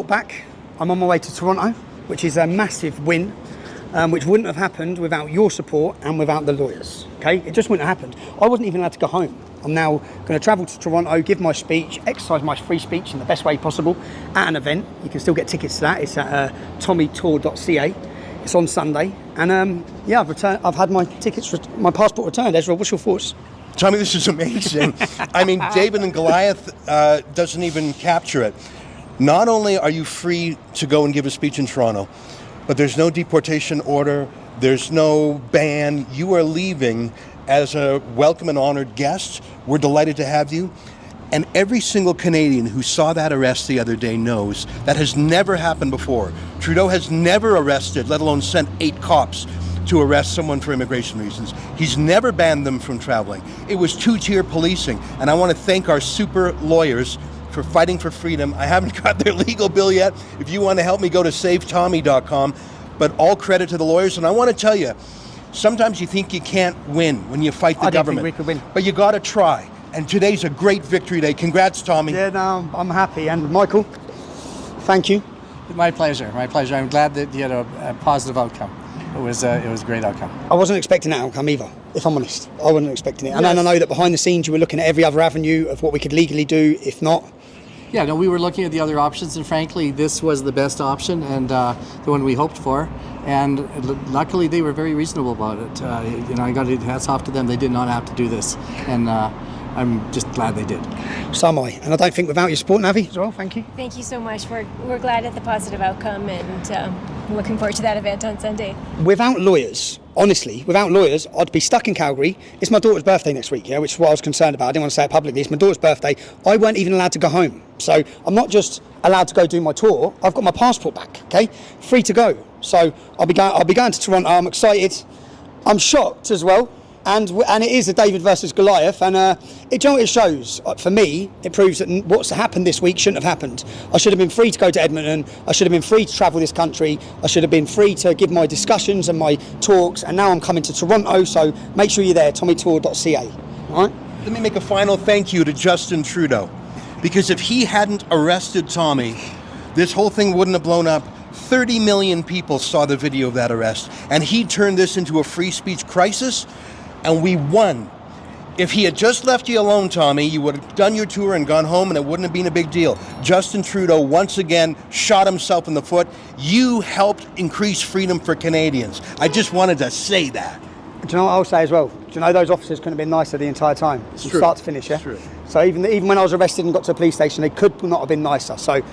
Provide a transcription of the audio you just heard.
Back. I'm on my way to Toronto, which is a massive win, which wouldn't have happened without your support and without the lawyers. Okay, it just wouldn't have happened. I wasn't even allowed to go home. I'm now going to travel to Toronto, give my speech, exercise my free speech in the best way possible at an event. You can still get tickets to that. It's at tommytour.ca. It's on Sunday, and yeah, I've had my tickets, my passport returned. Ezra, what's your thoughts? Tommy, this is amazing. I mean, David and Goliath doesn't even capture it. Not only are you free to go and give a speech in Toronto, but there's no deportation order, there's no ban. You are leaving as a welcome and honored guest. We're delighted to have you. And every single Canadian who saw that arrest the other day knows that has never happened before. Trudeau has never arrested, let alone sent 8 cops to arrest someone for immigration reasons. He's never banned them from traveling. It was 2-tier policing. And I want to thank our super lawyers for fighting for freedom. I haven't got their legal bill yet. If you want to help me, go to savetommy.com. But all credit to the lawyers. And I want to tell you, sometimes you think you can't win when you fight the government. I didn't think we could win. But you got to try. And today's a great victory day. Congrats, Tommy. Yeah, no, I'm happy. And Michael, thank you. My pleasure. My pleasure. I'm glad that you had a positive outcome. It was a great outcome. I wasn't expecting that outcome either, if I'm honest. I wasn't expecting it. And Yes. I know that behind the scenes you were looking at every other avenue of what we could legally do, if not. Yeah, no, we were looking at the other options, and frankly, this was the best option and the one we hoped for. And luckily, they were very reasonable about it. I got hats off to them. They did not have to do this, and I'm just glad they did. So am I. And I don't think without your support, Navi, as well, thank you. Thank you so much. We're glad at the positive outcome, and looking forward to that event on Sunday. Without lawyers, honestly, without lawyers, I'd be stuck in Calgary. It's my daughter's birthday next week, which is what I was concerned about. I didn't want to say it publicly. It's my daughter's birthday. I weren't even allowed to go home. So I'm not just allowed to go do my tour. I've got my passport back, okay? Free to go. So I'll be going to Toronto. I'm excited. I'm shocked as well. And it is a David versus Goliath, and it shows, for me, it proves that what's happened this week shouldn't have happened. I should have been free to go to Edmonton, I should have been free to travel this country, I should have been free to give my discussions and my talks, and now I'm coming to Toronto, so make sure you're there, tommytour.ca, all right? Let me make a final thank you to Justin Trudeau, because if he hadn't arrested Tommy, this whole thing wouldn't have blown up. 30 million people saw the video of that arrest, and he turned this into a free speech crisis, and we won. If he had just left you alone, Tommy, you would have done your tour and gone home, and it wouldn't have been a big deal. Justin Trudeau once again shot himself in the foot. You helped increase freedom for Canadians. I just wanted to say that. Do you know what I'll say as well? Do you know those officers couldn't have been nicer the entire time? From true. start to finish, yeah? It's true. So even when I was arrested and got to a police station, they could not have been nicer. So